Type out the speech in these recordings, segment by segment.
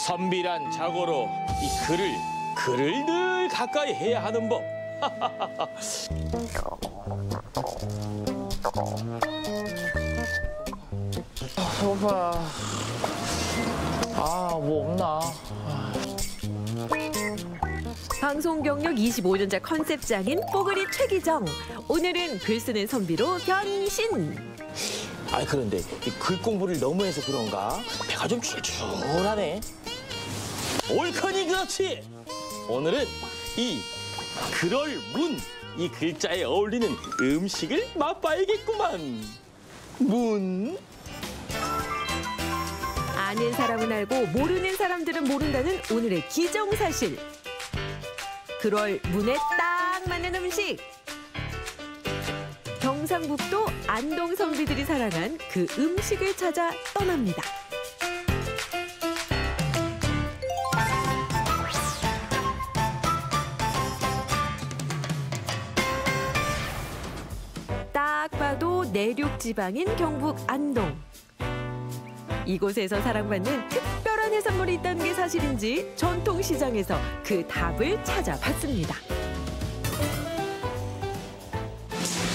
선비란 자고로 이 글을 늘 가까이 해야 하는 법. 배고파. 뭐 없나? 방송 경력 25년차 컨셉장인 뽀글이 최기정. 오늘은 글 쓰는 선비로 변신. 그런데 이 글 공부를 너무 해서 그런가 배가 좀 출출하네. 옳거니 그렇지. 오늘은 이 그럴 문, 이 글자에 어울리는 음식을 맛봐야겠구만. 문. 아는 사람은 알고 모르는 사람들은 모른다는 오늘의 기정사실. 그럴 문에 딱 맞는 음식. 경상북도 안동 선비들이 사랑한 그 음식을 찾아 떠납니다. 딱 봐도 내륙 지방인 경북 안동. 이곳에서 사랑받는 특별한 해산물이 있다는 게 사실인지 전통시장에서 그 답을 찾아봤습니다.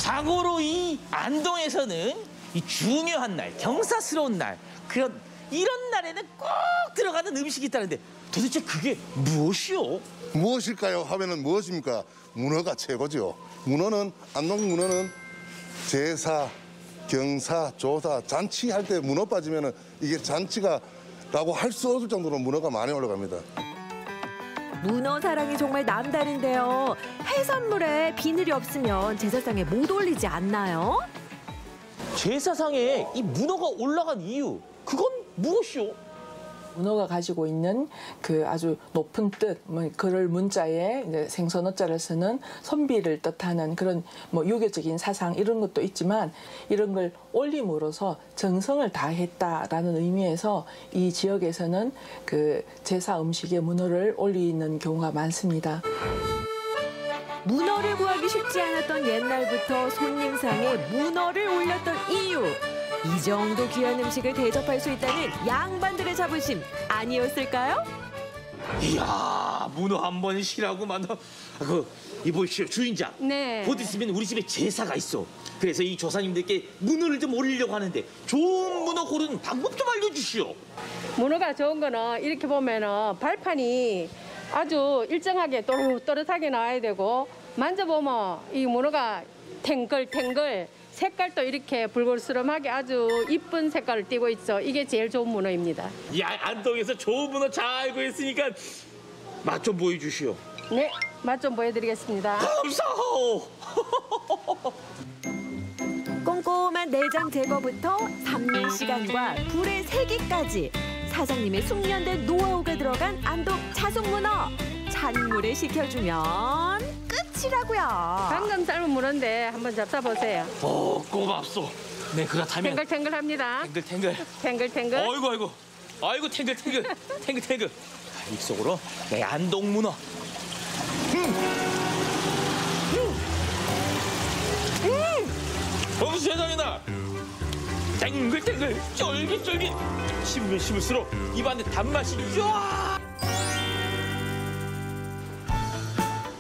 자고로 이 안동에서는 이 중요한 날, 경사스러운 날, 이런 날에는 꼭 들어가는 음식이 있다는데 도대체 그게 무엇이요? 무엇일까요? 하면은 무엇입니까? 문어가 최고죠. 안동 문어는 제사, 경사, 조사, 잔치할 때 문어 빠지면은 이게 잔치가라고 할 수 없을 정도로 문어가 많이 올라갑니다. 문어 사랑이 정말 남다른데요. 해산물에 비늘이 없으면 제사상에 못 올리지 않나요? 제사상에 이 문어가 올라간 이유, 그건 무엇이요? 문어가 가지고 있는 그 아주 높은 뜻, 그럴 문자에 이제 생선어자를 쓰는 선비를 뜻하는 그런 유교적인 사상 이런 것도 있지만 이런 걸 올림으로써 정성을 다했다라는 의미에서 이 지역에서는 그 제사 음식에 문어를 올리는 경우가 많습니다. 문어를 구하기 쉽지 않았던 옛날부터 손님상에 문어를 올렸던 이유. 이 정도 귀한 음식을 대접할 수 있다는 양반들의 자부심 아니었을까요? 이야, 문어 한 번씩이라고만. 이보시오, 주인장. 네. 곧 있으면 우리 집에 제사가 있어. 그래서 이 조사님들께 문어를 좀 올리려고 하는데 좋은 문어 고르는 방법 좀 알려주시오. 문어가 좋은 거는 이렇게 보면은 발판이 아주 일정하게 또렷하게 나와야 되고 만져보면 이 문어가 탱글탱글 색깔도 이렇게 붉은스름하게 아주 이쁜 색깔을 띠고 있어. 이게 제일 좋은 문어입니다. 야, 안동에서 좋은 문어 잘 알고 있으니까 맛 좀 보여주시오. 네, 맛 좀 보여드리겠습니다. 감사하오. 꼼꼼한 내장 제거부터 삶는 시간과 불의 세기까지 사장님의 숙련된 노하우가 들어간 안동 자숙문어. 찬물에 식혀주면 끝이라고요. 방금 삶은 문어인데 한번 잡숴보세요. 고맙소. 네, 그렇다면. 탱글탱글합니다. 탱글탱글. 탱글탱글. 아이고, 탱글탱글. 입속으로 내 안동 문어. 세상에나. 탱글탱글, 쫄깃쫄깃. 씹으면 씹을수록 입안에 단맛이 쫙.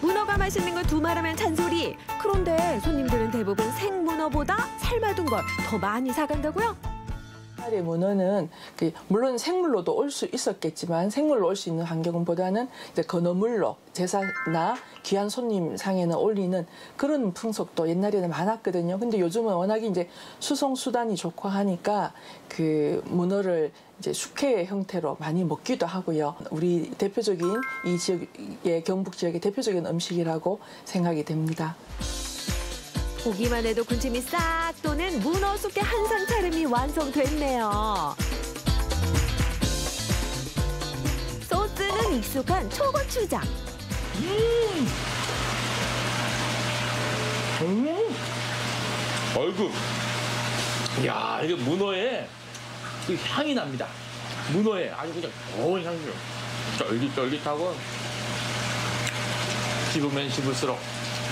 문어가 맛있는 걸 두말하면 잔소리. 그런데 손님들은 대부분 생문어보다 삶아둔 걸 더 많이 사간다고요? 옛날의 문어는 물론 생물로도 올 수 있었겠지만 생물로 올 수 있는 환경보다는 이제 건어물로 제사나 귀한 손님 상에는 올리는 그런 풍속도 옛날에는 많았거든요. 근데 요즘은 워낙에 이제 수송 수단이 좋고 하니까 그 문어를 이제 숙회 형태로 많이 먹기도 하고요. 우리 대표적인 이 지역의 경북 지역의 대표적인 음식이라고 생각이 됩니다. 보기만 해도 군침이 싹 도는 문어 숙회 한상 차림이 완성됐네요. 소스는 익숙한 초고추장. 아이고. 야, 이게 문어에 그 향이 납니다. 문어에 아주 그냥 좋은 향이요. 쫄깃쫄깃하고 씹으면 씹을수록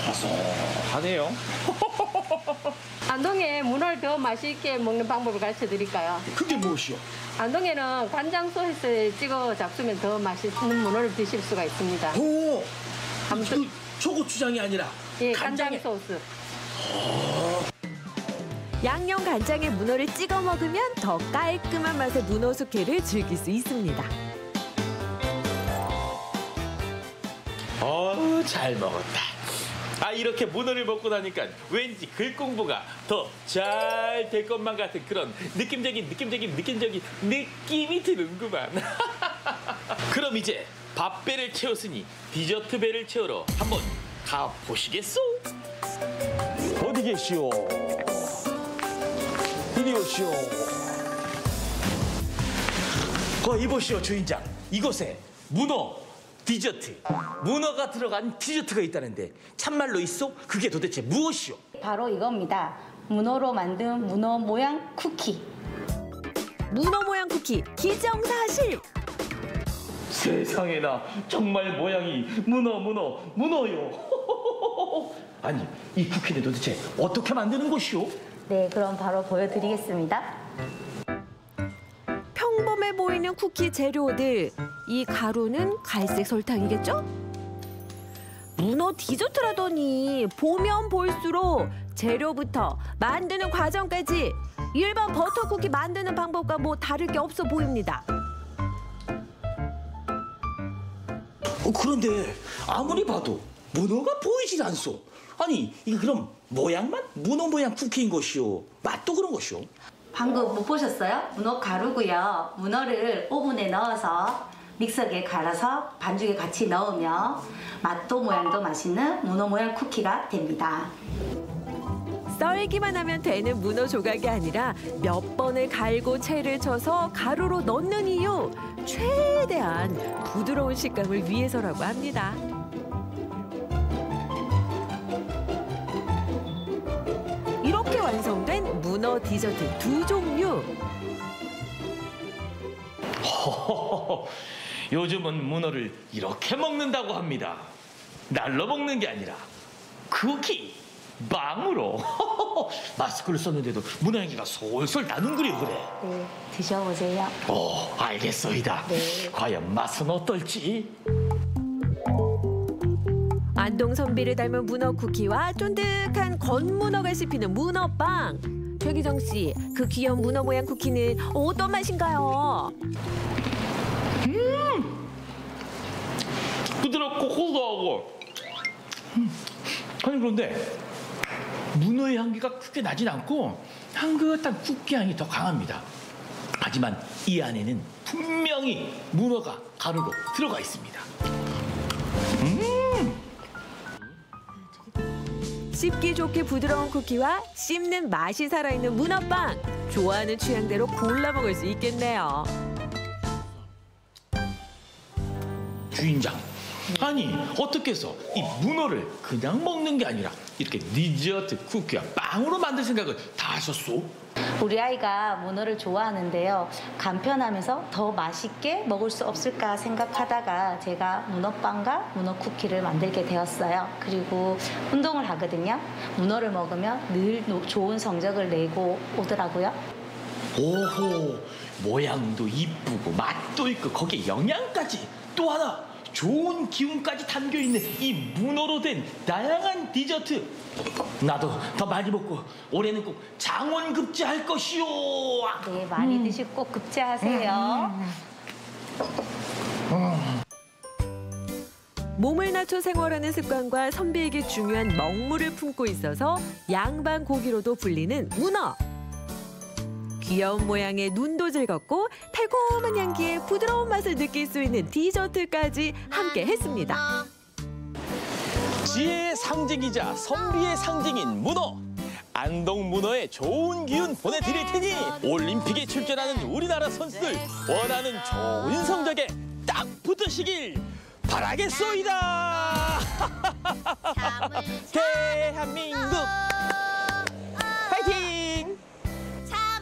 고소하네요. 안동에 문어를 더 맛있게 먹는 방법을 가르쳐 드릴까요? 그게 무엇이요? 안동에는 간장 소스에 찍어 잡수면 더 맛있는 문어를 드실 수가 있습니다. 오, 아무튼- 그 초고추장이 아니라 예, 간장에. 간장 소스. 양념 간장에 문어를 찍어 먹으면 더 깔끔한 맛의 문어 숙회를 즐길 수 있습니다. 잘 먹었다. 아, 이렇게 문어를 먹고 나니까 왠지 글 공부가 더 잘 될 것만 같은 그런 느낌이 드는구만. 그럼 이제 밥배를 채웠으니 디저트 배를 채우러 한번 가보시겠소? 어디 계시오? 이리 오시오. 이보시오, 주인장. 이곳에 문어 디저트, 문어가 들어간 디저트가 있다는데 참말로 있어? 그게 도대체 무엇이오? 바로 이겁니다. 문어로 만든 문어 모양 쿠키. 문어 모양 쿠키 기정사실. 세상에나 정말 모양이 문어요. 아니, 이 쿠키는 도대체 어떻게 만드는 것이오? 네, 그럼 바로 보여드리겠습니다. 평범해 보이는 쿠키 재료들. 이 가루는 갈색 설탕이겠죠? 문어 디저트라더니 보면 볼수록 재료부터 만드는 과정까지 일반 버터 쿠키 만드는 방법과 뭐 다를 게 없어 보입니다. 그런데 아무리 봐도 문어가 보이질 않소. 아니, 이게 그럼 모양만 문어 모양 쿠키인 것이오? 맛도 그런 것이오? 방금 못 보셨어요? 문어 가루고요. 문어를 오븐에 넣어서 믹서기에 갈아서 반죽에 같이 넣으면 맛도 모양도 맛있는 문어 모양 쿠키가 됩니다. 썰기만 하면 되는 문어 조각이 아니라 몇 번을 갈고 채를 쳐서 가루로 넣는 이유, 최대한 부드러운 식감을 위해서라고 합니다. 이렇게 완성된 문어 디저트 2종류. 요즘은 문어를 이렇게 먹는다고 합니다. 날로 먹는 게 아니라 쿠키, 빵으로. 마스크를 썼는데도 문어 향기가 솔솔 나는구려 그래. 네, 드셔보세요. 알겠소이다. 네. 과연 맛은 어떨지? 안동 선비를 닮은 문어 쿠키와 쫀득한 건문어가 씹히는 문어빵. 최기정 씨, 그 귀여운 문어 모양 쿠키는 어떤 맛인가요? 부드럽고 고소하고. 아니, 그런데 문어의 향기가 크게 나진 않고 향긋한 쿠키 향이 더 강합니다. 하지만 이 안에는 분명히 문어가 가루로 들어가 있습니다. 씹기 좋게 부드러운 쿠키와 씹는 맛이 살아있는 문어빵. 좋아하는 취향대로 골라 먹을 수 있겠네요. 주인장, 아니 어떻게 해서 이 문어를 그냥 먹는 게 아니라 이렇게 디저트, 쿠키와 빵으로 만들 생각을 다 하셨소? 우리 아이가 문어를 좋아하는데요. 간편하면서 더 맛있게 먹을 수 없을까 생각하다가 제가 문어빵과 문어 쿠키를 만들게 되었어요. 그리고 운동을 하거든요. 문어를 먹으면 늘 좋은 성적을 내고 오더라고요. 오호, 모양도 이쁘고 맛도 있고 거기에 영양까지, 또 하나 좋은 기운까지 담겨있는 이 문어로 된 다양한 디저트. 나도 더 많이 먹고 올해는 꼭 장원급제 할 것이오. 네, 많이 드시고 꼭 급제하세요. 몸을 낮춰 생활하는 습관과 선비에게 중요한 먹물을 품고 있어서 양반 고기로도 불리는 문어. 귀여운 모양의 눈도 즐겁고 달콤한 향기에 부드러운 맛을 느낄 수 있는 디저트까지 함께 했습니다. 지혜의 상징이자 선비의 상징인 문어. 안동 문어에 좋은 기운 보내드릴 테니 올림픽에 출전하는 우리나라 선수들 원하는 좋은 성적에 딱 붙으시길 바라겠소이다. 대한민국 파이팅!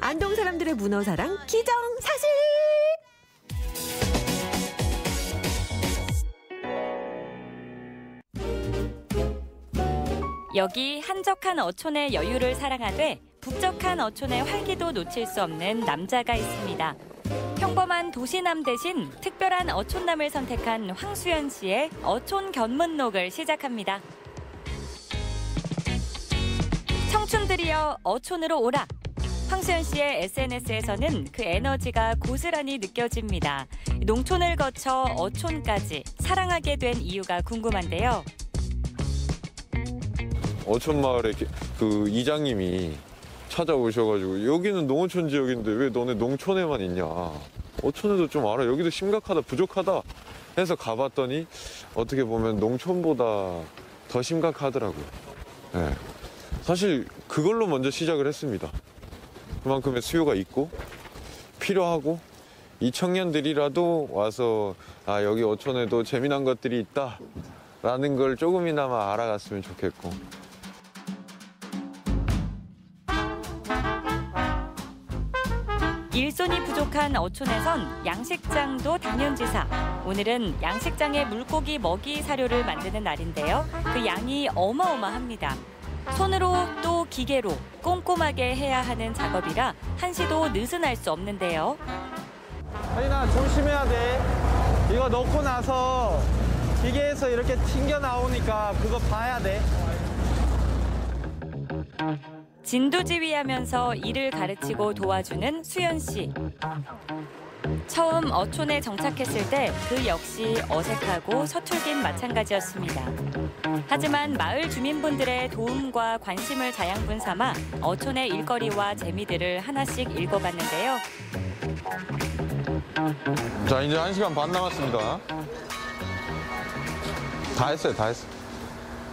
안동 사람들의 문어 사랑 기정사실. 여기 한적한 어촌의 여유를 사랑하되 북적한 어촌의 활기도 놓칠 수 없는 남자가 있습니다. 평범한 도시남 대신 특별한 어촌남을 선택한 황수연 씨의 어촌 견문록을 시작합니다. 청춘들이여 어촌으로 오라. 황수연 씨의 SNS에서는 그 에너지가 고스란히 느껴집니다. 농촌을 거쳐 어촌까지 사랑하게 된 이유가 궁금한데요. 어촌 마을에 그 이장님이 찾아오셔가지고 여기는 농어촌 지역인데 왜 너네 농촌에만 있냐. 어촌에도 좀 알아. 여기도 심각하다, 부족하다 해서 가봤더니 어떻게 보면 농촌보다 더 심각하더라고요. 네. 사실 그걸로 먼저 시작을 했습니다. 그만큼의 수요가 있고 필요하고 이 청년들이라도 와서 아 여기 어촌에도 재미난 것들이 있다라는 걸 조금이나마 알아갔으면 좋겠고. 일손이 부족한 어촌에선 양식장도 당연지사. 오늘은 양식장에 물고기 먹이 사료를 만드는 날인데요. 그 양이 어마어마합니다. 손으로 또 기계로 꼼꼼하게 해야 하는 작업이라 한시도 느슨할 수 없는데요. 혜인아 조심해야 돼. 이거 넣고 나서 기계에서 이렇게 튕겨 나오니까 그거 봐야 돼. 진두지휘하면서 일을 가르치고 도와주는 수연 씨. 처음 어촌에 정착했을 때 그 역시 어색하고 서툴긴 마찬가지였습니다. 하지만 마을 주민분들의 도움과 관심을 자양분 삼아 어촌의 일거리와 재미들을 하나씩 읽어봤는데요. 자, 이제 1시간 반 남았습니다. 다 했어요, 다 했어요.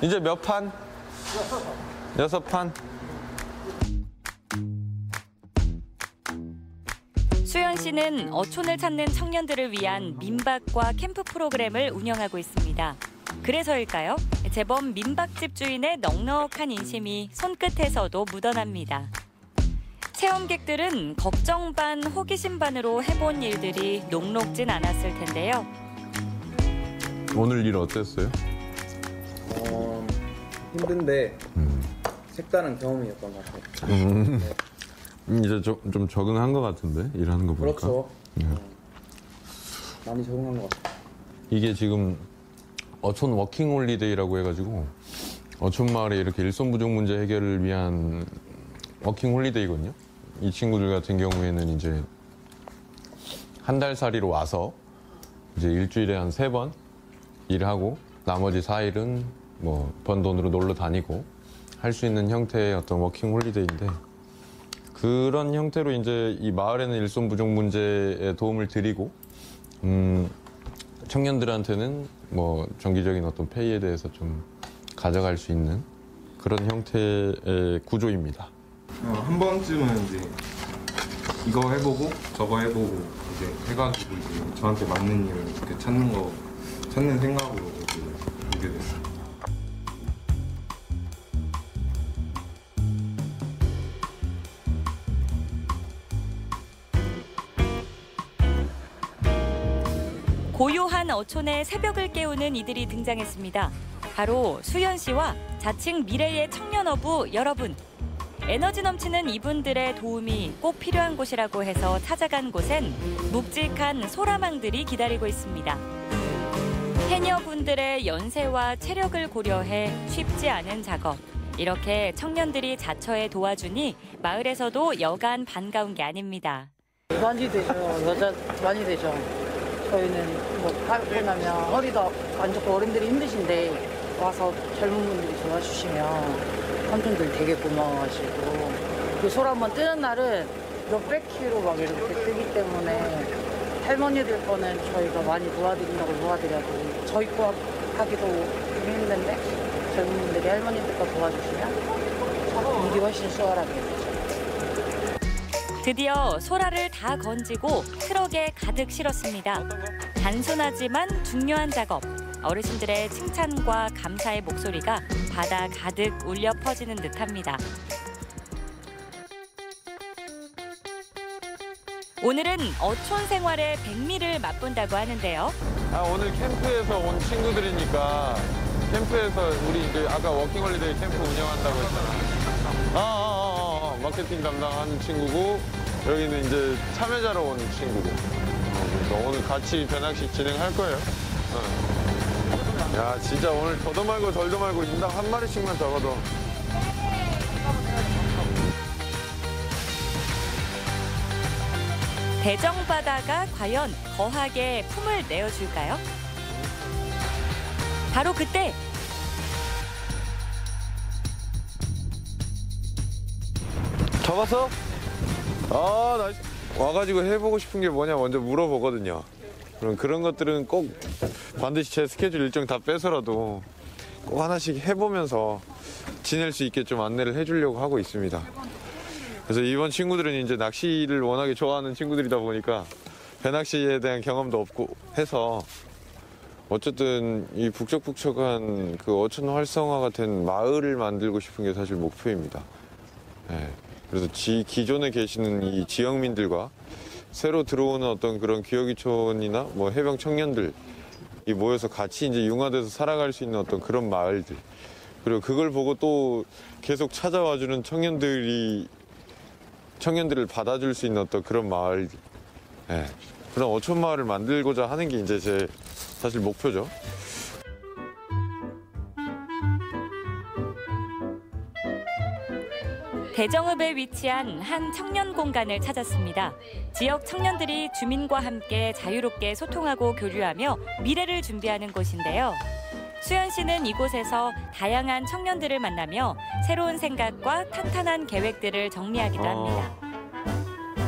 이제 몇 판? 6판? 수연 씨는 어촌을 찾는 청년들을 위한 민박과 캠프 프로그램을 운영하고 있습니다. 그래서일까요? 제법 민박집 주인의 넉넉한 인심이 손끝에서도 묻어납니다. 체험객들은 걱정 반 호기심 반으로 해본 일들이 녹록진 않았을 텐데요. 오늘 일 어땠어요? 힘든데 색다른 경험이었던 것 같아요. 이제 좀 적응한 것 같은데, 일하는 거 보니까. 그렇죠. 네. 많이 적응한 것 같아요. 이게 지금 어촌 워킹 홀리데이라고 해가지고 어촌 마을에 이렇게 일손 부족 문제 해결을 위한 워킹 홀리데이거든요. 이 친구들 같은 경우에는 이제 한 달 살이로 와서 이제 일주일에 한 3번 일하고 나머지 4일은 뭐 번 돈으로 놀러 다니고 할 수 있는 형태의 어떤 워킹 홀리데이인데, 그런 형태로 이제 이 마을에는 일손 부족 문제에 도움을 드리고 청년들한테는 뭐 정기적인 어떤 페이에 대해서 좀 가져갈 수 있는 그런 형태의 구조입니다. 한 번쯤은 이제 이거 해보고 저거 해보고 이제 해가지고 이제 저한테 맞는 일을 이렇게 찾는 생각으로 이제 오게 됐어요. 고요한 어촌의 새벽을 깨우는 이들이 등장했습니다. 바로 수연 씨와 자칭 미래의 청년어부 여러분. 에너지 넘치는 이분들의 도움이 꼭 필요한 곳이라고 해서 찾아간 곳엔 묵직한 소라망들이 기다리고 있습니다. 해녀분들의 연세와 체력을 고려해 쉽지 않은 작업. 이렇게 청년들이 자처에 도와주니 마을에서도 여간 반가운 게 아닙니다. 많이 되죠. 여자 많이 되죠. 저희는 뭐 하고 나면 허리도 안 좋고 어른들이 힘드신데 와서 젊은 분들이 도와주시면 삼촌들 되게 고마워하시고, 그 소라 한번 뜨는 날은 몇백 킬로 막 이렇게 뜨기 때문에 할머니들 거는 저희가 많이 도와드린다고 도와드려도 저희 거 하기도 좀 힘든데 젊은 분들이 할머니들 거 도와주시면 일이 훨씬 수월하게 되죠. 드디어 소라를 다 건지고 트럭에 가득 실었습니다. 단순하지만 중요한 작업. 어르신들의 칭찬과 감사의 목소리가 바다 가득 울려 퍼지는 듯합니다. 오늘은 어촌 생활의 백미를 맛본다고 하는데요. 오늘 캠프에서 온 친구들이니까 캠프에서 우리 이제 아까 워킹홀리데이 캠프 운영한다고 했잖아. 마케팅 담당하는 친구고 여기는 이제 참여자로 온 친구고. 그러니까 오늘 같이 배낚시 진행할 거예요. 야, 진짜 오늘 더도 말고 덜도 말고 인당 한 마리씩만 잡아도. 대정바다가 과연 거하게 품을 내어줄까요? 바로 그때 잡았어? 아, 나이스. 와가지고 해보고 싶은 게 뭐냐 먼저 물어보거든요. 그럼 그런 것들은 꼭 반드시 제 스케줄 일정 다 빼서라도 꼭 하나씩 해보면서 지낼 수 있게 좀 안내를 해주려고 하고 있습니다. 그래서 이번 친구들은 이제 낚시를 워낙에 좋아하는 친구들이다 보니까 배낚시에 대한 경험도 없고 해서 어쨌든 이 북적북적한 그 어촌 활성화가 된 마을을 만들고 싶은 게 사실 목표입니다. 네. 그래서 기존에 계시는 이 지역민들과 새로 들어오는 어떤 그런 기어기촌이나 뭐 해병 청년들이 모여서 같이 이제 융화돼서 살아갈 수 있는 어떤 그런 마을들. 그리고 그걸 보고 또 계속 찾아와주는 청년들을 받아줄 수 있는 어떤 그런 마을들. 네. 그런 어촌 마을을 만들고자 하는 게 이제 제 사실 목표죠. 대정읍에 위치한 한 청년 공간을 찾았습니다. 지역 청년들이 주민과 함께 자유롭게 소통하고 교류하며 미래를 준비하는 곳인데요. 수연 씨는 이곳에서 다양한 청년들을 만나며 새로운 생각과 탄탄한 계획들을 정리하기도 합니다.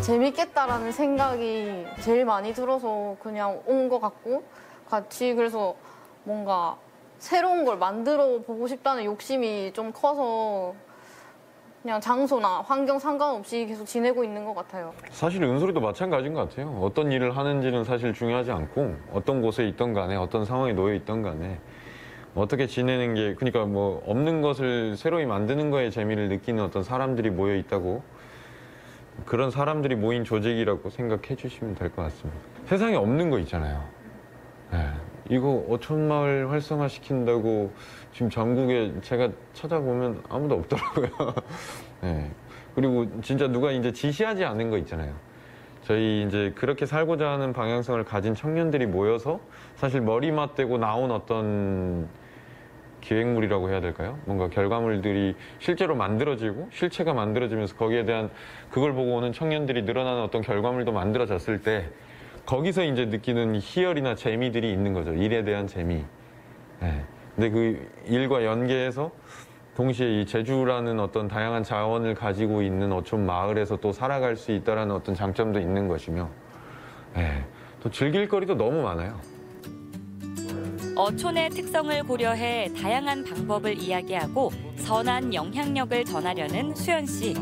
재밌겠다라는 생각이 제일 많이 들어서 그냥 온 것 같고 같이 그래서 뭔가 새로운 걸 만들어 보고 싶다는 욕심이 좀 커서 그냥 장소나 환경 상관없이 계속 지내고 있는 것 같아요. 사실 은솔이도 마찬가지인 것 같아요. 어떤 일을 하는지는 사실 중요하지 않고 어떤 곳에 있던 간에 어떤 상황에 놓여 있던 간에 어떻게 지내는 게 그러니까 뭐 없는 것을 새로이 만드는 거에 재미를 느끼는 어떤 사람들이 모여 있다고 그런 사람들이 모인 조직이라고 생각해 주시면 될 것 같습니다. 세상에 없는 거 있잖아요. 네. 이거 어촌마을 활성화시킨다고 지금 전국에 제가 찾아보면 아무도 없더라고요. 네. 그리고 진짜 누가 이제 지시하지 않은 거 있잖아요. 저희 이제 그렇게 살고자 하는 방향성을 가진 청년들이 모여서 사실 머리 맞대고 나온 어떤 기획물이라고 해야 될까요? 뭔가 결과물들이 실제로 만들어지고 실체가 만들어지면서 거기에 대한 그걸 보고 오는 청년들이 늘어나는 어떤 결과물도 만들어졌을 때 거기서 이제 느끼는 희열이나 재미들이 있는 거죠. 일에 대한 재미. 네. 근데 그 일과 연계해서 동시에 이 제주라는 어떤 다양한 자원을 가지고 있는 어촌 마을에서 또 살아갈 수 있다는 어떤 장점도 있는 것이며 네. 또 즐길 거리도 너무 많아요. 어촌의 특성을 고려해 다양한 방법을 이야기하고 선한 영향력을 전하려는 수연 씨.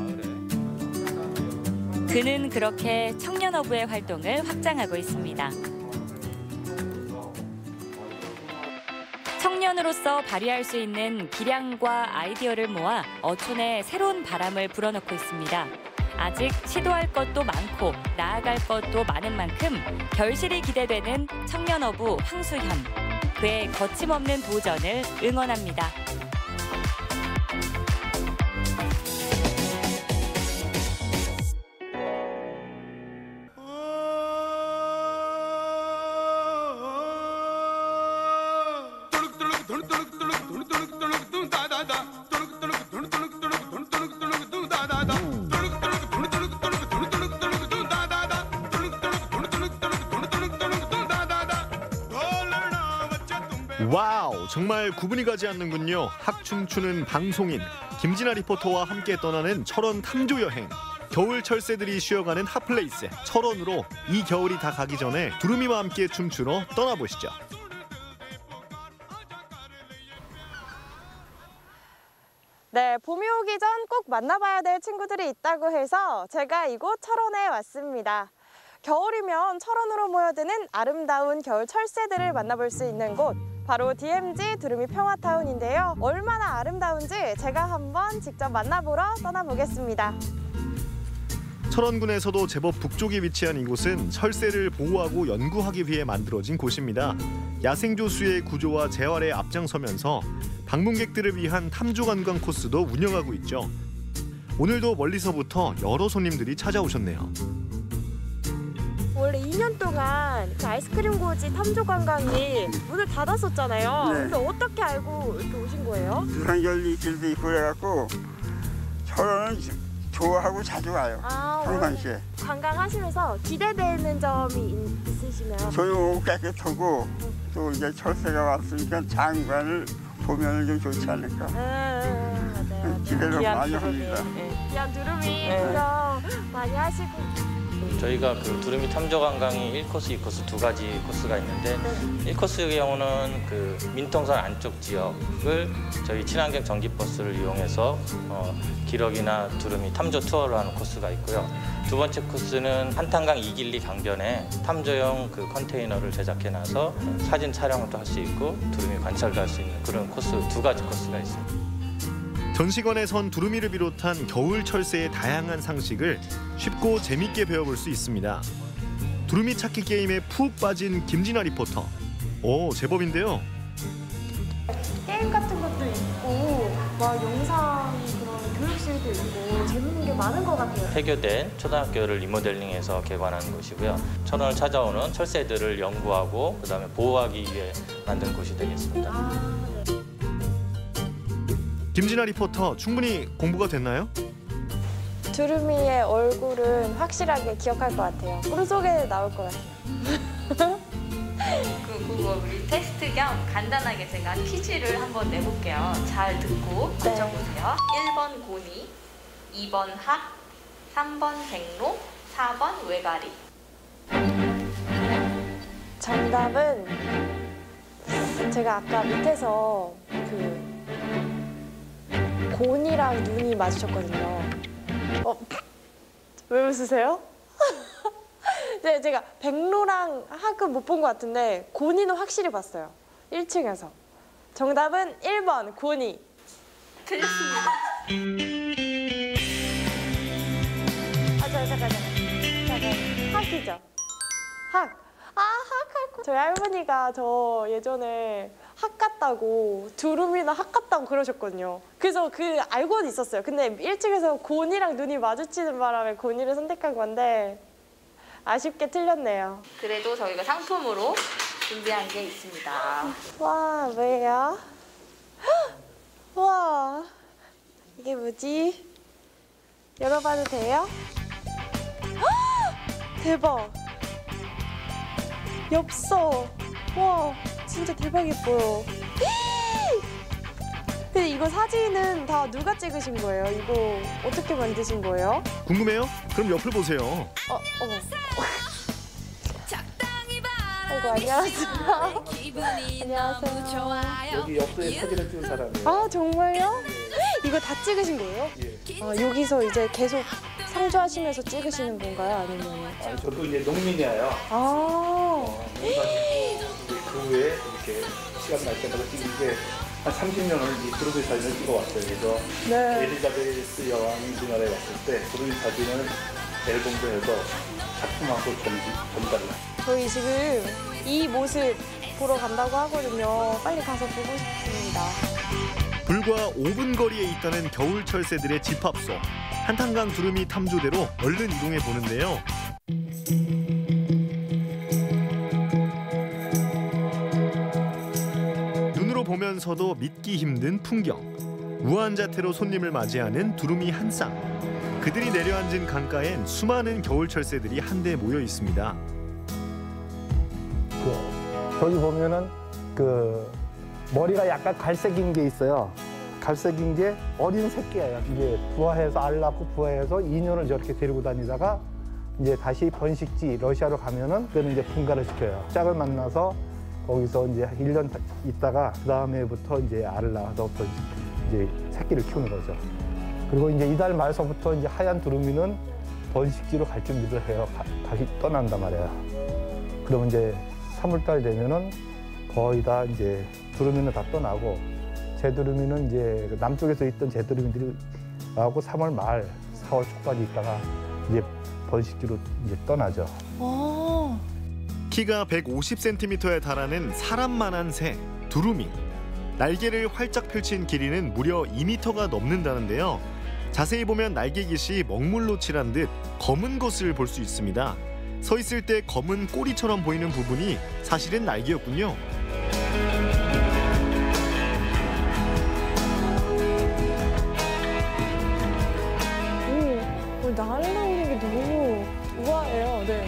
그는 그렇게 청년어부의 활동을 확장하고 있습니다. 청년으로서 발휘할 수 있는 기량과 아이디어를 모아 어촌에 새로운 바람을 불어넣고 있습니다. 아직 시도할 것도 많고 나아갈 것도 많은 만큼 결실이 기대되는 청년어부 황수현. 그의 거침없는 도전을 응원합니다. 와우, 정말 구분이 가지 않는군요. 학춤추는 방송인 김진아 리포터와 함께 떠나는 철원 탐조 여행. 겨울 철새들이 쉬어가는 핫플레이스 철원으로 이 겨울이 다 가기 전에 두루미와 함께 춤추러 떠나보시죠. 네, 봄이 오기 전 꼭 만나봐야 될 친구들이 있다고 해서 제가 이곳 철원에 왔습니다. 겨울이면 철원으로 모여드는 아름다운 겨울 철새들을 만나볼 수 있는 곳, 바로 DMZ 두루미 평화타운인데요. 얼마나 아름다운지 제가 한번 직접 만나보러 떠나보겠습니다. 철원군에서도 제법 북쪽에 위치한 이곳은 철새를 보호하고 연구하기 위해 만들어진 곳입니다. 야생조수의 구조와 재활에 앞장서면서 방문객들을 위한 탐조 관광 코스도 운영하고 있죠. 오늘도 멀리서부터 여러 손님들이 찾아오셨네요. 원래 2년 동안 그 아이스크림 고지 탐조 관광이 문을 닫았었잖아요. 네. 근데 어떻게 알고 이렇게 오신 거예요? 두산결리 길도 있고 그래갖고 철원은 좋아하고 자주 와요. 평상시에. 관광하시면서 기대되는 점이 있으시면? 조용하고 깨끗하고 또 이제 철새가 왔으니까 장관을 보면 좀 좋지 않을까. 맞아요. 기대를 귀한 많이 두루미. 합니다. 귀한 두루미 구경 많이 하시고. 저희가 그 두루미 탐조 관광이 1코스, 2코스 두 가지 코스가 있는데 1코스의 경우는 그 민통선 안쪽 지역을 저희 친환경 전기버스를 이용해서 기러기나 두루미 탐조 투어를 하는 코스가 있고요. 두 번째 코스는 한탄강 이길리 강변에 탐조용 그 컨테이너를 제작해놔서 사진 촬영도 할 수 있고 두루미 관찰도 할 수 있는 그런 코스 두 가지 코스가 있습니다. 전시관에선 두루미를 비롯한 겨울 철새의 다양한 상식을 쉽고 재밌게 배워볼 수 있습니다. 두루미 찾기 게임에 푹 빠진 김진아 리포터. 오, 제법인데요. 게임 같은 것도 있고 막 영상 그런 교육실도 있고 재밌는 게 많은 것 같아요. 폐교된 초등학교를 리모델링해서 개관하는 곳이고요. 철원을 찾아오는 철새들을 연구하고 그다음에 보호하기 위해 만든 곳이 되겠습니다. 김진아 리포터, 충분히 공부가 됐나요? 두루미의 얼굴은 확실하게 기억할 것 같아요. 꿈속에 나올 것 같아요. 그거 우리 테스트 겸 간단하게 제가 퀴즈를 한번 내볼게요. 잘 듣고 맞춰보세요. 1번 고니, 2번 학, 3번 백로, 4번 외가리. 정답은 제가 아까 밑에서 그 곤이랑 눈이 마주쳤거든요. 왜 웃으세요? 네, 제가 백로랑 학은 못 본 것 같은데 곤이는 확실히 봤어요. 1층에서. 정답은 1번 곤이. 틀렸습니다. 잠깐. 학이죠. 학. 저희 할머니가 저 예전에 학 같다고 두루미나 학 같다고 그러셨거든요. 그래서 알고는 있었어요. 근데 1층에서 곤이랑 눈이 마주치는 바람에 곤이를 선택한 건데 아쉽게 틀렸네요. 그래도 저희가 상품으로 준비한 게 있습니다. 와, 뭐예요? 와, 이게 뭐지? 열어봐도 돼요? 대박! 엽서! 와, 진짜 대박 예뻐요. 근데 이거 사진은 다 누가 찍으신 거예요? 이거 어떻게 만드신 거예요? 궁금해요? 그럼 옆을 보세요. 어머. 아이고, 안녕하세요. 안녕하세요. 여기 엽서에 사진을 찍은 사람이에요. 아, 정말요? 이거 다 찍으신 거예요? 예. 여기서 이제 계속 상주하시면서 찍으시는 건가요? 아니면? 아니, 저도 이제 농민이에요. 그 후에 이렇게 시간 날 때마다 찍은 게 한 30년을 이 두루미 사진을 찍어왔어요. 그래서 네. 엘리자베스 여왕이 우리나라에 왔을 때 두루미 사진을 앨범도 해서 작품하고 전달을 했어요. 저희 지금 이 모습 보러 간다고 하거든요. 빨리 가서 보고 싶습니다. 불과 5분 거리에 있다는 겨울 철새들의 집합소. 한탄강 두루미 탐조대로 얼른 이동해 보는데요. 눈으로 보면서도 믿기 힘든 풍경. 우아한 자태로 손님을 맞이하는 두루미 한 쌍. 그들이 내려앉은 강가엔 수많은 겨울 철새들이 한데 모여 있습니다. 저기 보면은 머리가 약간 갈색인 게 있어요. 갈색인 게 어린 새끼예요. 이제 부화해서 알 낳고 부화해서 2년을 저렇게 데리고 다니다가 이제 다시 번식지 러시아로 가면은 그때는 이제 분가를 시켜요. 짝을 만나서 거기서 이제 1년 있다가 그 다음에부터 이제 알을 낳아서 이제 새끼를 키우는 거죠. 그리고 이제 이달 말서부터 이제 하얀 두루미는 번식지로 갈 준비를 해요. 다시 떠난단 말이에요. 그러면 이제 3월달 되면은 거의 다 이제 두루미는 다 떠나고 제두루미는 이제 남쪽에서 있던 제두루미들이 나오고 3월 말, 4월 초까지 있다가 이제 번식지로 이제 떠나죠. 키가 150cm에 달하는 사람만한 새, 두루미. 날개를 활짝 펼친 길이는 무려 2m가 넘는다는데요. 자세히 보면 날개깃이 먹물로 칠한 듯 검은 것을 볼 수 있습니다. 서 있을 때 검은 꼬리처럼 보이는 부분이 사실은 날개였군요. 날아오는 게 너무 우아해요. 네.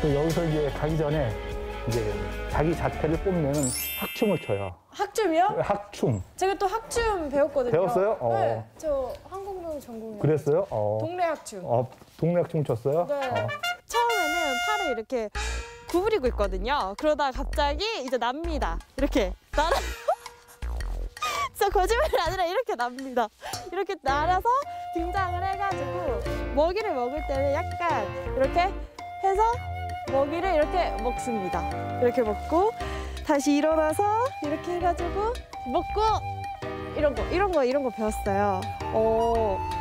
또 여기서 이제 가기 전에 이제 자기 자태를 뽐내는 학춤을 춰요. 학춤이요? 학춤. 제가 또 학춤 배웠거든요. 배웠어요? 네. 저 항공병 전공이에요. 그랬어요? 동네 학춤. 동네 학춤 췄어요? 네. 처음에는 팔을 이렇게 구부리고 있거든요. 그러다가 갑자기 이제 납니다. 이렇게 날아. 진짜 거짓말이 아니라 이렇게 납니다. 이렇게 날아서 등장을 해가지고 먹이를 먹을 때는 약간 이렇게 해서 먹이를 이렇게 먹습니다. 이렇게 먹고 다시 일어나서 이렇게 해가지고 먹고 이런 거 배웠어요.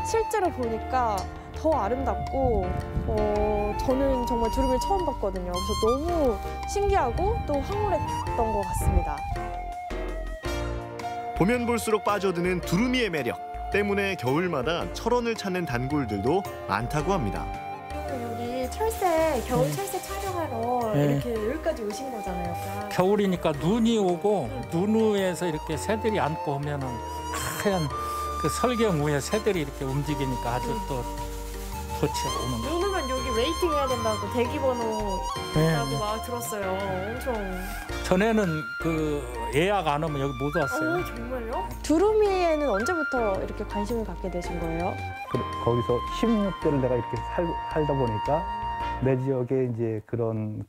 실제로 보니까 더 아름답고 저는 정말 두루미를 처음 봤거든요. 그래서 너무 신기하고 또 황홀했던 것 같습니다. 보면 볼수록 빠져드는 두루미의 매력 때문에 겨울마다 철원을 찾는 단골들도 많다고 합니다. 우리 철새, 겨울 철새 촬영하러 네. 이렇게 여기까지 오신 거잖아요. 겨울이니까 눈이 오고 눈 위에서 이렇게 새들이 앉고 오면은 하얀 그 설경 위에 새들이 이렇게 움직이니까 아주 또 좋지 오는 거. 눈 오면 여기 웨이팅 해야 된다고 대기번호 네. 있다고 막 들었어요. 엄청. 전에는 그 예약 안 하면 여기 못 왔어요. 정말요? 두루미에는 언제부터 이렇게 관심을 갖게 되신 거예요? 거기서 16대를 내가 이렇게 살다 보니까 내 지역에 이제 그런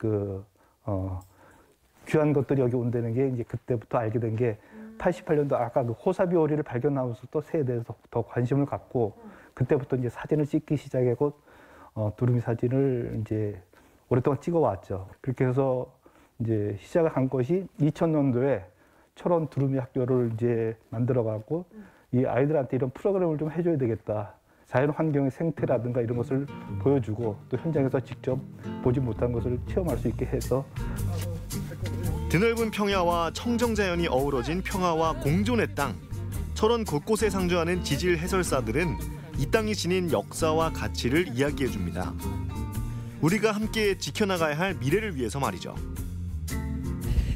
귀한 것들이 여기 온다는 게 이제 그때부터 알게 된 게 88년도 아까 그 호사비 오리를 발견하면서 또 새에 대해서 더 관심을 갖고 그때부터 이제 사진을 찍기 시작하고 두루미 사진을 이제 오랫동안 찍어왔죠. 그렇게 해서 이제 시작을 한 것이 2000년도에 철원 두루미 학교를 이제 만들어갖고 이 아이들한테 이런 프로그램을 좀 해줘야 되겠다. 자연 환경의 생태라든가 이런 것을 보여주고 또 현장에서 직접 보지 못한 것을 체험할 수 있게 해서 드넓은 평야와 청정자연이 어우러진 평화와 공존의 땅. 철원 곳곳에 상주하는 지질 해설사들은 이 땅이 지닌 역사와 가치를 이야기해줍니다. 우리가 함께 지켜나가야 할 미래를 위해서 말이죠.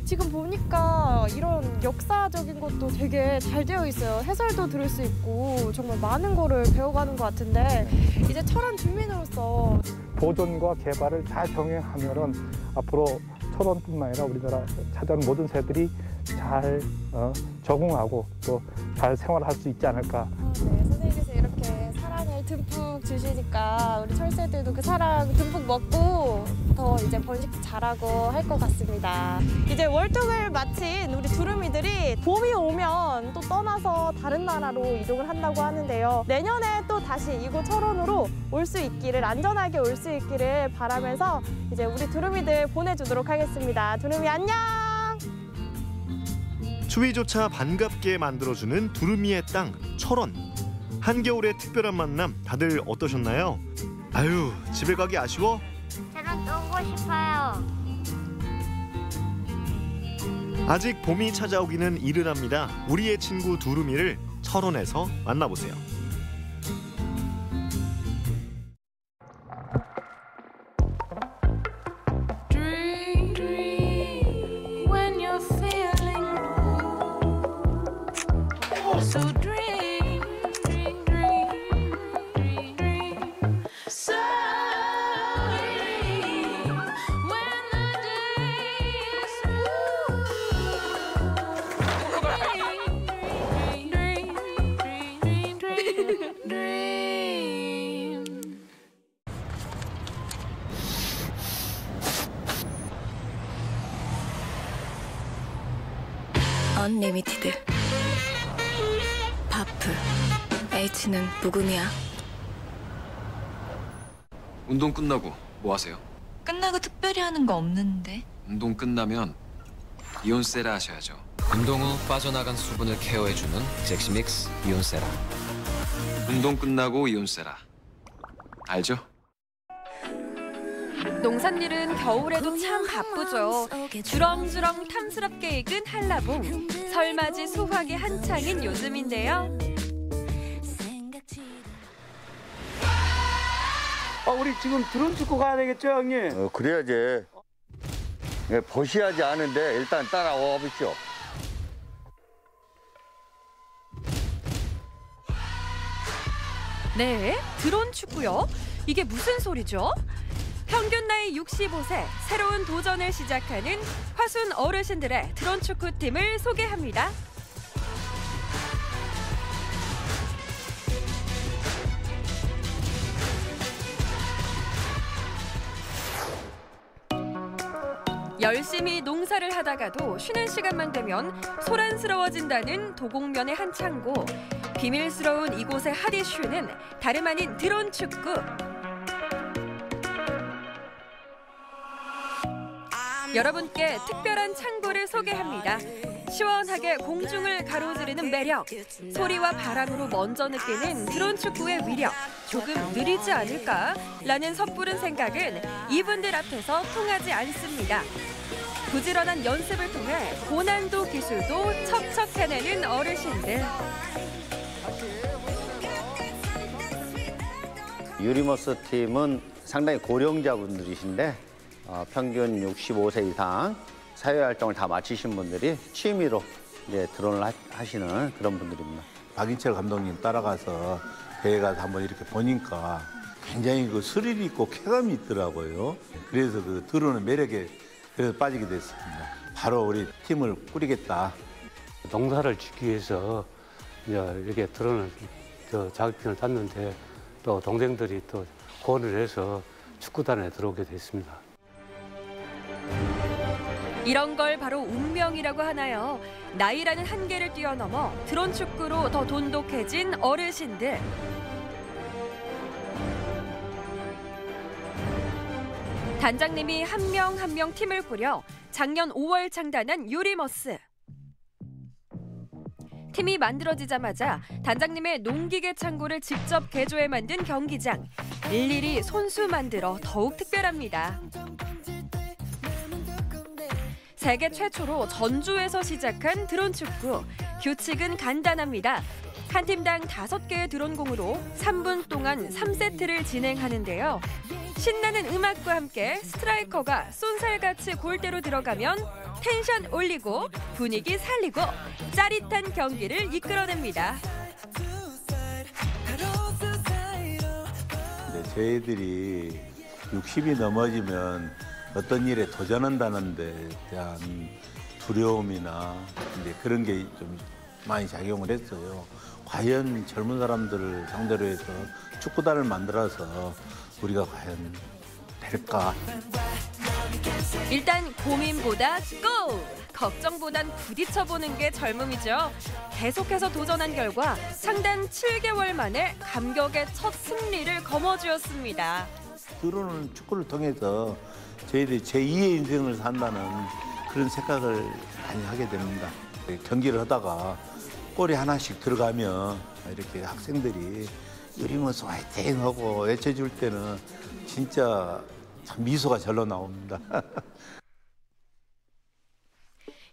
지금 보니까 이런 역사적인 것도 되게 잘 되어 있어요. 해설도 들을 수 있고 정말 많은 거를 배워가는 것 같은데 이제 철원 주민으로서 보존과 개발을 잘 병행하면은 앞으로 철원뿐만 아니라 우리나라 찾아오는 모든 새들이 잘 적응하고 또 잘 생활할 수 있지 않을까. 네, 선생님께서 이렇게 사랑을 듬뿍 주시니까 우리 철새들도 그 사랑 듬뿍 먹고 더 이제 번식 잘하고 할 것 같습니다. 이제 월동을 마친 우리 두루미들이 봄이 오면 또 떠나서 다른 나라로 이동을 한다고 하는데요. 내년에 또 다시 이곳 철원으로 올 수 있기를, 안전하게 올 수 있기를 바라면서 이제 우리 두루미들 보내주도록 하겠습니다. 두루미 안녕! 추위조차 반갑게 만들어주는 두루미의 땅, 철원. 한겨울의 특별한 만남 다들 어떠셨나요? 아유, 집에 가기 아쉬워? 저는 또 오고 싶어요. 아직 봄이 찾아오기는 이르답니다. 우리의 친구 두루미를 철원에서 만나보세요. 언리미티드 바프 H는 무금이야. 운동 끝나고 뭐 하세요? 끝나고 특별히 하는 거 없는데. 운동 끝나면 이온세라 하셔야죠. 운동 후 빠져나간 수분을 케어해주는 잭시믹스 이온세라. 운동 끝나고 이온세라. 알죠? 농산일은 겨울에도 참 바쁘죠. 주렁주렁 탐스럽게 익은 한라봉. 설맞이 수확이 한창인 요즘인데요. 우리 지금 드론 축구 가야 되겠죠, 형님? 그래야지. 버시하지 않은데 일단 따라와 보시오. 네, 드론 축구요? 이게 무슨 소리죠? 평균 나이 65세, 새로운 도전을 시작하는 화순 어르신들의 드론 축구팀을 소개합니다. 열심히 농사를 하다가도 쉬는 시간만 되면 소란스러워진다는 도곡면의 한 창고. 비밀스러운 이곳의 핫 이슈는 다름 아닌 드론 축구. 여러분께 특별한 창고를 소개합니다. 시원하게 공중을 가로지르는 매력, 소리와 바람으로 먼저 느끼는 드론 축구의 위력, 조금 느리지 않을까라는 섣부른 생각은 이분들 앞에서 통하지 않습니다. 부지런한 연습을 통해 고난도 기술도 척척 해내는 어르신들. 유리머스 팀은 상당히 고령자분들이신데 평균 65세 이상 사회활동을 다 마치신 분들이 취미로 이제 드론을 하시는 그런 분들입니다. 박인철 감독님 따라가서 대회 가서 한번 이렇게 보니까 굉장히 그 스릴 있고 쾌감이 있더라고요. 그래서 그 드론의 매력에 그래서 빠지게 됐습니다. 바로 우리 팀을 꾸리겠다. 농사를 짓기 위해서 이제 이렇게 드론을 자격증을 땄는데 또 동생들이 또 고언을 해서 축구단에 들어오게 됐습니다. 이런 걸 바로 운명이라고 하나요? 나이라는 한계를 뛰어넘어 드론 축구로 더 돈독해진 어르신들. 단장님이 한 명 한 명 팀을 꾸려 작년 5월 창단한 유리머스. 팀이 만들어지자마자 단장님의 농기계 창고를 직접 개조해 만든 경기장. 일일이 손수 만들어 더욱 특별합니다. 세계 최초로 전주에서 시작한 드론 축구. 규칙은 간단합니다. 한 팀당 5개의 드론공으로 3분 동안 3세트를 진행하는데요. 신나는 음악과 함께 스트라이커가 쏜살같이 골대로 들어가면 텐션 올리고 분위기 살리고 짜릿한 경기를 이끌어냅니다. 저희들이 60이 넘어지면 어떤 일에 도전한다는 데 대한 두려움이나 이제 그런 게 좀 많이 작용을 했어요. 과연 젊은 사람들을 상대로 해서 축구단을 만들어서 우리가 과연 될까? 일단 고민보다 고! 걱정보단 부딪혀보는 게 젊음이죠. 계속해서 도전한 결과 창단 7개월 만에 감격의 첫 승리를 거머쥐었습니다. 드론은 축구를 통해서 저희들이 제2의 인생을 산다는 그런 생각을 많이 하게 됩니다. 경기를 하다가 골이 하나씩 들어가면 이렇게 학생들이 유리머스 화이팅 하고 외쳐줄 때는 진짜 참 미소가 절로 나옵니다.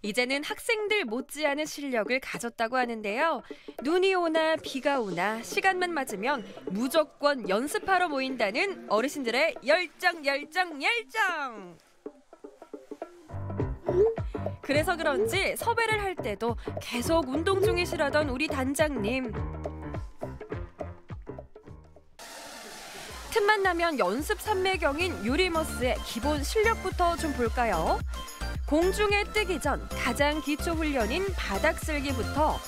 이제는 학생들 못지않은 실력을 가졌다고 하는데요. 눈이 오나 비가 오나 시간만 맞으면 무조건 연습하러 모인다는 어르신들의 열정. 그래서 그런지 섭외를 할 때도 계속 운동 중이시라던 우리 단장님. 틈만 나면 연습 삼매경인 유리머스의 기본 실력부터 좀 볼까요? 공중에 뜨기 전 가장 기초 훈련인 바닥 쓸기부터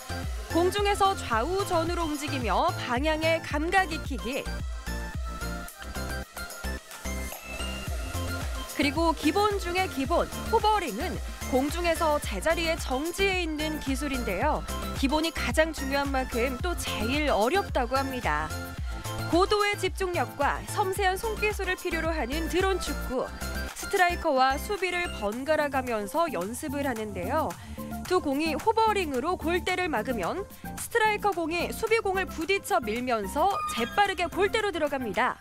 공중에서 좌우전으로 움직이며 방향에 감각 익히기. 그리고 기본 중의 기본, 호버링은 공중에서 제자리에 정지해 있는 기술인데요. 기본이 가장 중요한 만큼 또 제일 어렵다고 합니다. 고도의 집중력과 섬세한 손기술을 필요로 하는 드론 축구. 스트라이커와 수비를 번갈아 가면서 연습을 하는데요. 두 공이 호버링으로 골대를 막으면 스트라이커 공이 수비 공을 부딪혀 밀면서 재빠르게 골대로 들어갑니다.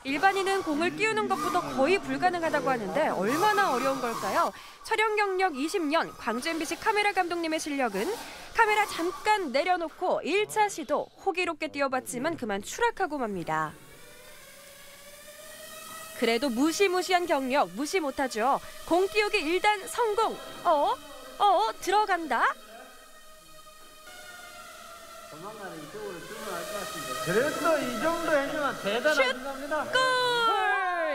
일반인은 공을 띄우는 것부터 거의 불가능하다고 하는데 얼마나 어려운 걸까요? 촬영 경력 20년 광주 MBC 카메라 감독님의 실력은 카메라 잠깐 내려놓고 1차 시도 호기롭게 뛰어봤지만 그만 추락하고 맙니다. 그래도 무시무시한 경력 무시 못하죠. 공 띄우기 1단 성공. 들어간다. 그래도 이 정도 해주면 대단한 겁니다. 골!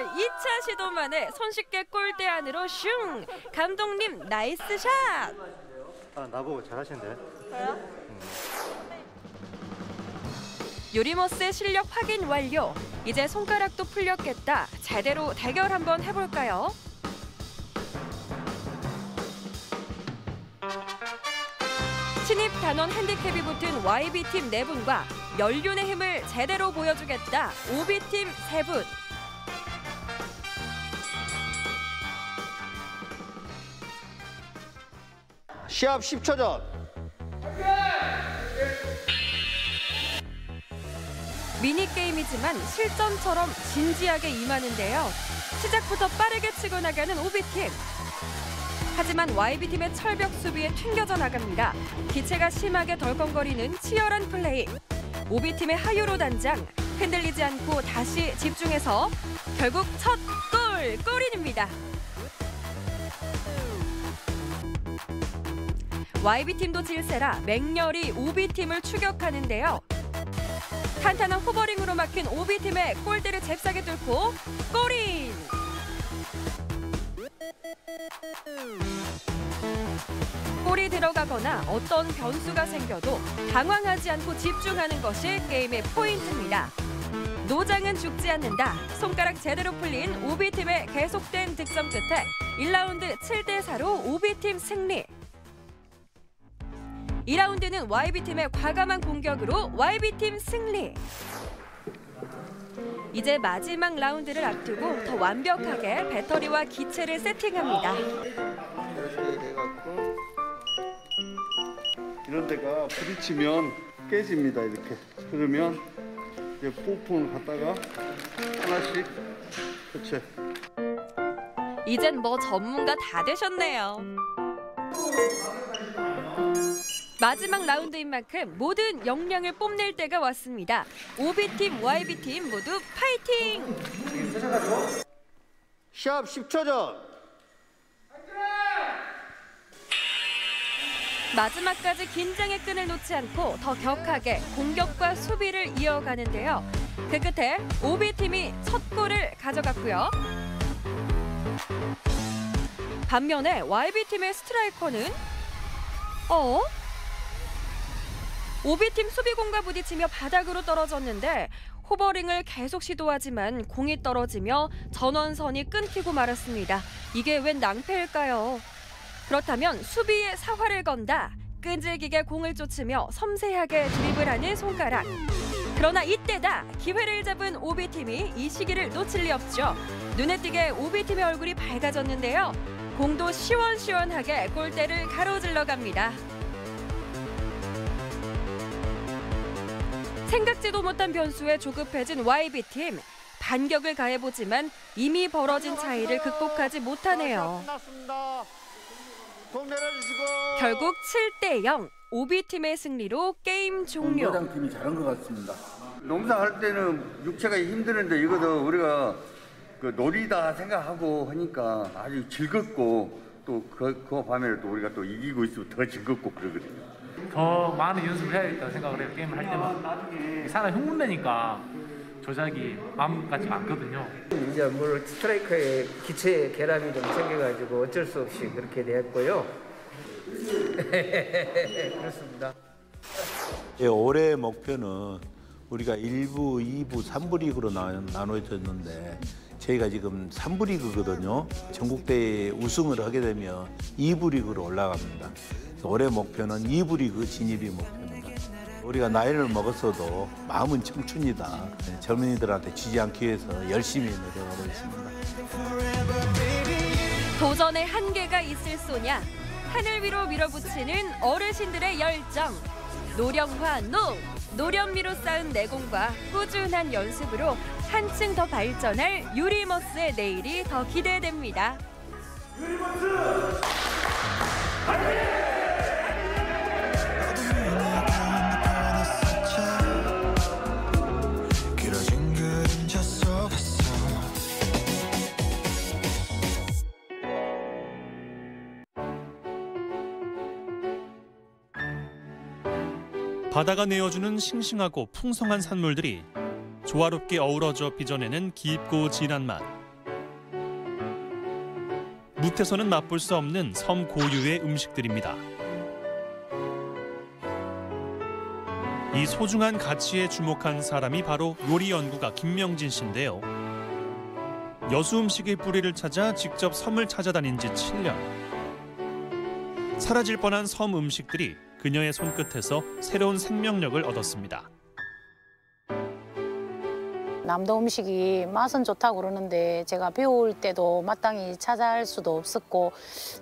2차 시도 만에 손쉽게 골대 안으로 슝! 감독님 나이스 샷! 나보고 잘하시는데. 저요? 유리머스의 실력 확인 완료. 이제 손가락도 풀렸겠다. 제대로 대결 한번 해볼까요? 신입 단원 핸디캡이 붙은 YB팀 4분과 연륜의 힘을 제대로 보여주겠다. OB팀 3분. 시합 10초 전. 미니게임이지만 실전처럼 진지하게 임하는데요. 시작부터 빠르게 치고 나가는 OB팀. 하지만 YB팀의 철벽 수비에 튕겨져 나갑니다. 기체가 심하게 덜컹거리는 치열한 플레이. OB팀의 하유로 단장. 흔들리지 않고 다시 집중해서 결국 첫 골! 골인입니다. YB팀도 질세라 맹렬히 OB팀을 추격하는데요. 탄탄한 호버링으로 막힌 OB팀의 골대를 잽싸게 뚫고 골인! 골이 들어가거나 어떤 변수가 생겨도 당황하지 않고 집중하는 것이 게임의 포인트입니다. 노장은 죽지 않는다. 손가락 제대로 풀린 OB팀의 계속된 득점 끝에 1라운드 7대4로 OB팀 승리. 2라운드는 YB팀의 과감한 공격으로 YB팀 승리. 이제 마지막 라운드를 앞두고 더 완벽하게 배터리와 기체를 세팅합니다. 이렇게 해갖고 이런 데가 부딪히면 깨집니다. 이렇게. 그러면 이제 부품을 갖다가 하나씩 교체. 이젠 뭐 전문가 다 되셨네요. 마지막 라운드인 만큼 모든 역량을 뽐낼 때가 왔습니다. OB팀, YB팀 모두 파이팅! 시합 10초 전. 마지막까지 긴장의 끈을 놓지 않고 더 격하게 공격과 수비를 이어가는데요. 그 끝에 OB팀이 첫 골을 가져갔고요. 반면에 YB팀의 스트라이커는 OB팀 수비공과 부딪히며 바닥으로 떨어졌는데 호버링을 계속 시도하지만 공이 떨어지며 전원선이 끊기고 말았습니다. 이게 웬 낭패일까요? 그렇다면 수비에 사활을 건다. 끈질기게 공을 쫓으며 섬세하게 드리블하는 손가락. 그러나 이때다. 기회를 잡은 OB팀이 이 시기를 놓칠 리 없죠. 눈에 띄게 OB팀의 얼굴이 밝아졌는데요. 공도 시원시원하게 골대를 가로질러 갑니다. 생각지도 못한 변수에 조급해진 YB팀. 반격을 가해보지만 이미 벌어진 차이를 극복하지 못하네요. 결국 7대0. OB팀의 승리로 게임 종료. 팀이 잘한 것 같습니다. 농사할 때는 육체가 힘드는데 이것도 우리가 그 놀이다 생각하고 하니까 아주 즐겁고 또 그 반면에 또 우리가 또 이기고 있으면 더 즐겁고 그러거든요. 더 많은 연습을 해야겠다 생각을 해요. 게임을 할 때만. 사람 흉내내니까 조작이 마음 같지 않거든요. 이제 물 스트라이커의 기체 결함이 좀 생겨가지고 어쩔 수 없이 그렇게 됐고요. 그렇습니다. 예, 올해 목표는 우리가 1부, 2부, 3부 리그로 나눠졌는데 저희가 지금 3부 리그거든요. 전국대회 우승을 하게 되면 2부 리그로 올라갑니다. 올해 목표는 2부 리그 진입이 목표입니다. 우리가 나이를 먹었어도 마음은 청춘이다. 젊은이들한테 지지 않기 위해서 열심히 노력하고 있습니다. 도전의 한계가 있을 소냐. 하늘 위로 밀어붙이는 어르신들의 열정. 노령화 노련미로 쌓은 내공과 꾸준한 연습으로 한층 더 발전할 유리머스의 내일이 더 기대됩니다. 유리머스! 바다가 내어주는 싱싱하고 풍성한 산물들이 조화롭게 어우러져 빚어내는 깊고 진한 맛. 무태서는 맛볼 수 없는 섬 고유의 음식들입니다. 이 소중한 가치에 주목한 사람이 바로 요리 연구가 김명진 씨인데요. 여수 음식의 뿌리를 찾아 직접 섬을 찾아다닌 지 7년. 사라질 뻔한 섬 음식들이 그녀의 손끝에서 새로운 생명력을 얻었습니다. 남도 음식이 맛은 좋다고 그러는데 제가 배울 때도 마땅히 찾아할 수도 없었고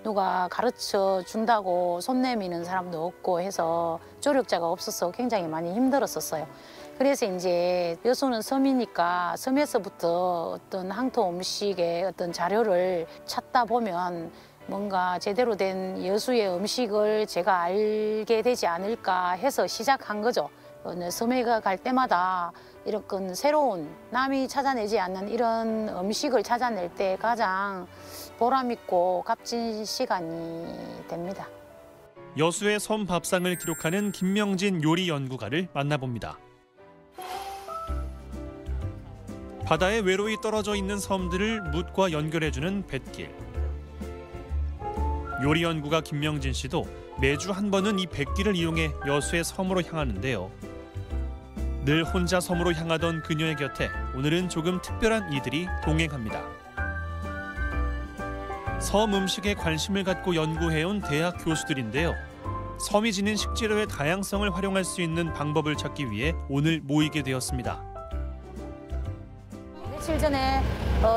누가 가르쳐 준다고 손 내미는 사람도 없고 해서 조력자가 없어서 굉장히 많이 힘들었었어요. 그래서 이제 여수는 섬이니까 섬에서부터 어떤 항토 음식의 어떤 자료를 찾다 보면 뭔가 제대로 된 여수의 음식을 제가 알게 되지 않을까 해서 시작한 거죠. 섬에 갈 때마다 이런 새로운 남이 찾아내지 않는 이런 음식을 찾아낼 때 가장 보람 있고 값진 시간이 됩니다. 여수의 섬 밥상을 기록하는 김명진 요리 연구가를 만나봅니다. 바다에 외로이 떨어져 있는 섬들을 묻과 연결해주는 뱃길. 요리 연구가 김명진 씨도 매주 한 번은 이 뱃길을 이용해 여수의 섬으로 향하는데요. 늘 혼자 섬으로 향하던 그녀의 곁에 오늘은 조금 특별한 이들이 동행합니다. 섬 음식에 관심을 갖고 연구해온 대학 교수들인데요. 섬이 지닌 식재료의 다양성을 활용할 수 있는 방법을 찾기 위해 오늘 모이게 되었습니다. 며칠 전에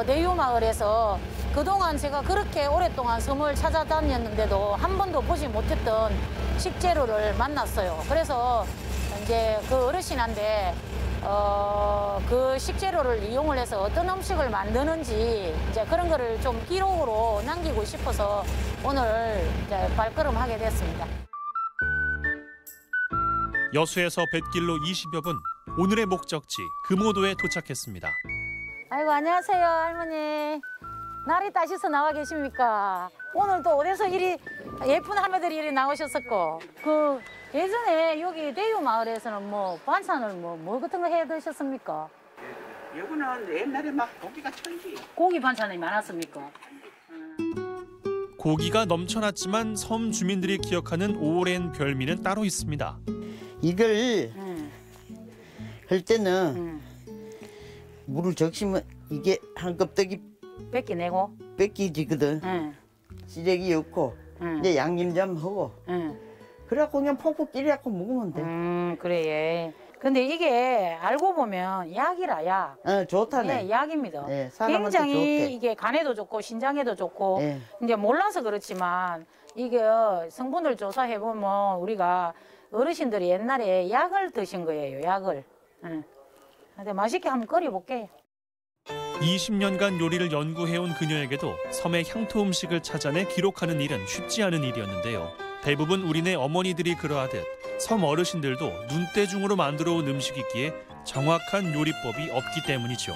내유마을에서 그동안 제가 그렇게 오랫동안 섬을 찾아다녔는데도 한 번도 보지 못했던 식재료를 만났어요. 그래서 이제 그 어르신한테 그 식재료를 이용을 해서 어떤 음식을 만드는지 이제 그런 거를 좀 기록으로 남기고 싶어서 오늘 이제 발걸음하게 됐습니다. 여수에서 뱃길로 20여 분, 오늘의 목적지 금오도에 도착했습니다. 아이고 안녕하세요 할머니. 날이 따셔서 나와 계십니까? 오늘 또 어디서 이리 예쁜 할머니들이 이리 나오셨었고 그 예전에 여기 대유 마을에서는 뭐 반찬을 뭐 같은 거 해 드셨습니까? 여기는 옛날에 막 고기가 천지. 고기 반찬이 많았습니까? 고기가 넘쳐났지만 섬 주민들이 기억하는 오랜 별미는 따로 있습니다. 이걸 할 때는 물을 적시면 이게 한 껍데기 뺏기내고 뺏기지거든. 시래기 넣고 이제 양념 좀 하고 그래갖고 그냥 폭폭 찌려갖고 먹으면 돼. 그래. 예. 근데 이게 알고 보면 약이라 약. 좋다네. 예, 약입니다. 네, 굉장히 좋대. 이게 간에도 좋고 신장에도 좋고 네. 이제 몰라서 그렇지만 이게 성분을 조사해 보면 우리가 어르신들이 옛날에 약을 드신 거예요. 약을. 근데 맛있게 한번 끓여볼게요. 20년간 요리를 연구해온 그녀에게도 섬의 향토 음식을 찾아내 기록하는 일은 쉽지 않은 일이었는데요. 대부분 우리네 어머니들이 그러하듯 섬 어르신들도 눈대중으로 만들어온 음식이기에 정확한 요리법이 없기 때문이죠.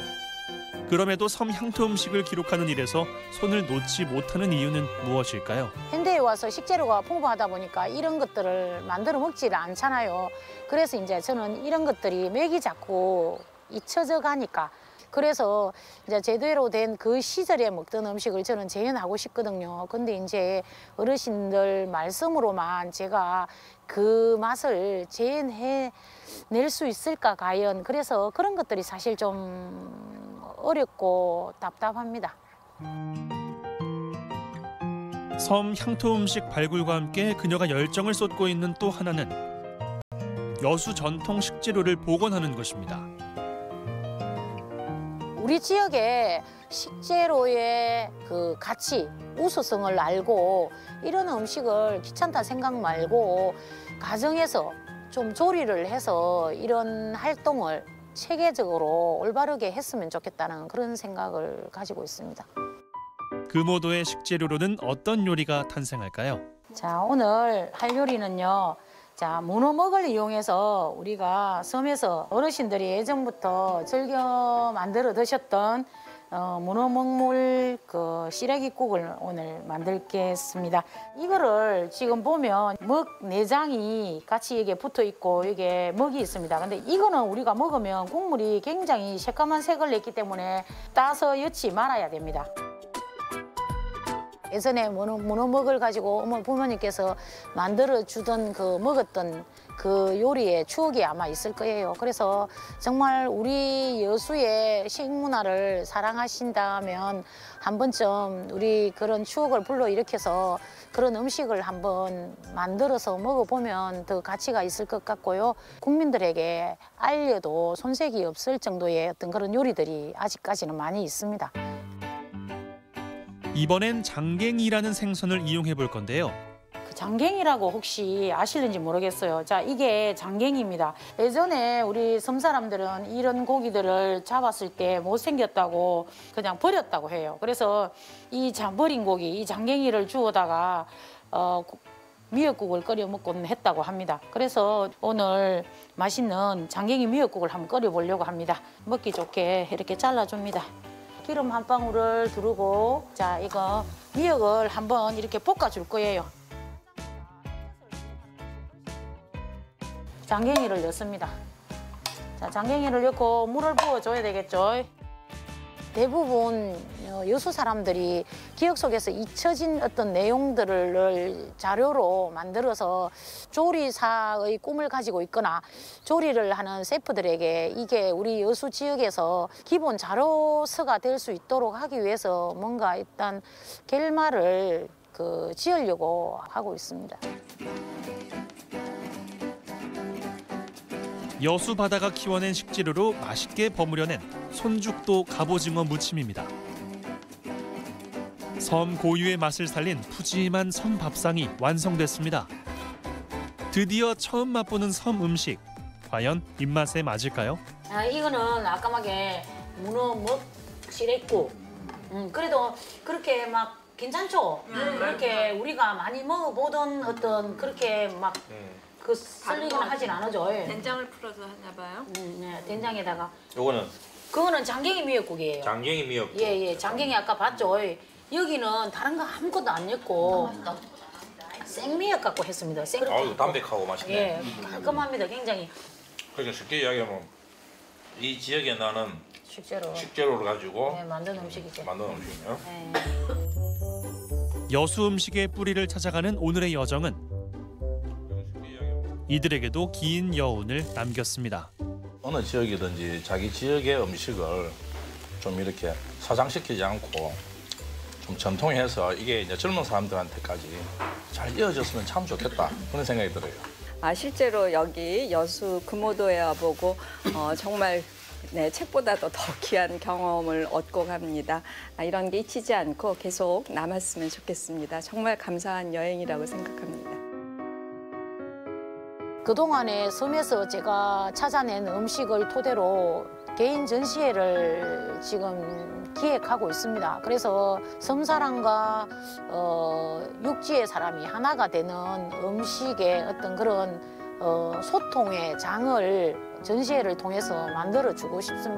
그럼에도 섬 향토 음식을 기록하는 일에서 손을 놓지 못하는 이유는 무엇일까요? 현대에 와서 식재료가 풍부하다 보니까 이런 것들을 만들어 먹지를 않잖아요. 그래서 이제 저는 이런 것들이 맥이 자꾸 잊혀져 가니까 그래서 이제 제대로 된 그 시절에 먹던 음식을 저는 재현하고 싶거든요. 근데 이제 어르신들 말씀으로만 제가 그 맛을 재현해낼 수 있을까 과연. 그래서 그런 것들이 사실 좀 어렵고 답답합니다. 섬 향토 음식 발굴과 함께 그녀가 열정을 쏟고 있는 또 하나는 여수 전통 식재료를 복원하는 것입니다. 우리 지역의 식재료의 그 가치, 우수성을 알고 이런 음식을 귀찮다 생각 말고 가정에서 좀 조리를 해서 이런 활동을 체계적으로 올바르게 했으면 좋겠다는 그런 생각을 가지고 있습니다. 금오도의 식재료로는 어떤 요리가 탄생할까요? 자, 오늘 할 요리는요. 자, 문어먹을 이용해서 우리가 섬에서 어르신들이 예전부터 즐겨 만들어 드셨던 문어 먹물 그 시래기국을 오늘 만들겠습니다. 이거를 지금 보면 먹 내장이 같이 이게 붙어 있고 이게 먹이 있습니다. 근데 이거는 우리가 먹으면 국물이 굉장히 새까만 색을 냈기 때문에 따서 여지 말아야 됩니다. 예전에 문어 먹을 가지고 어머 부모님께서 만들어 주던 그 먹었던 그 요리의 추억이 아마 있을 거예요. 그래서 정말 우리 여수의 식문화를 사랑하신다면 한 번쯤 우리 그런 추억을 불러일으켜서 그런 음식을 한번 만들어서 먹어보면 더 가치가 있을 것 같고요. 국민들에게 알려도 손색이 없을 정도의 어떤 그런 요리들이 아직까지는 많이 있습니다. 이번엔 장갱이라는 생선을 이용해 볼 건데요. 장갱이라고 혹시 아실는지 모르겠어요. 자, 이게 장갱입니다. 예전에 우리 섬 사람들은 이런 고기들을 잡았을 때 못생겼다고 그냥 버렸다고 해요. 그래서 이 버린 고기, 이 장갱이를 주워다가 미역국을 끓여 먹곤 했다고 합니다. 그래서 오늘 맛있는 장갱이 미역국을 한번 끓여 보려고 합니다. 먹기 좋게 이렇게 잘라줍니다. 기름 한 방울을 두르고 자, 이거 미역을 한번 이렇게 볶아줄 거예요. 장갱이를 넣습니다. 자, 장갱이를 넣고 물을 부어줘야 되겠죠. 대부분 여수 사람들이 기억 속에서 잊혀진 어떤 내용들을 자료로 만들어서 조리사의 꿈을 가지고 있거나 조리를 하는 셰프들에게 이게 우리 여수 지역에서 기본 자료서가 될 수 있도록 하기 위해서 뭔가 일단 결말을 지으려고 하고 있습니다. 여수 바다가 키워낸 식재료로 맛있게 버무려낸 손죽도 갑오징어 무침입니다. 섬 고유의 맛을 살린 푸짐한 섬 밥상이 완성됐습니다. 드디어 처음 맛보는 섬 음식. 과연 입맛에 맞을까요? 이거는 아까마게 문어 먹 시래국. 그래도 그렇게 막 괜찮죠? 그렇게 우리가 많이 먹어보던 어떤 그렇게 막 썰리거나 하진 않아죠. 된장을 풀어서 하나 봐요. 네, 된장에다가. 그거는 장갱이 미역국이에요. 장갱이 미역국. 예, 장갱이 아까 봤죠. 여기는 다른 거 아무것도 안 넣고 생미역 갖고 했습니다. 아유, 담백하고 맛있네. 예, 깔끔합니다. 굉장히. 그러니까 쉽게 이야기하면 이 지역에 나는 식재료를 가지고 만든 음식이죠. 만든 음식이요. 여수 음식의 뿌리를 찾아가는 오늘의 여정은 이들에게도 긴 여운을 남겼습니다. 어느 지역이든지 자기 지역의 음식을 좀 이렇게 사장시키지 않고 좀 전통해서 이게 이제 젊은 사람들한테까지 잘 이어졌으면 참 좋겠다 그런 생각이 들어요. 실제로 여기 여수 금오도에 와보고 정말 책보다도 더 귀한 경험을 얻고 갑니다. 이런 게 잊히지 않고 계속 남았으면 좋겠습니다. 정말 감사한 여행이라고 생각합니다. 그동안에 섬에서 제가 찾아낸 음식을 토대로 개인 전시회를 지금 기획하고 있습니다. 그래서 섬사람과 육지의 사람이 하나가 되는 음식의 어떤 그런 소통의 장을 전시회를 통해서 만들어주고 싶습니다.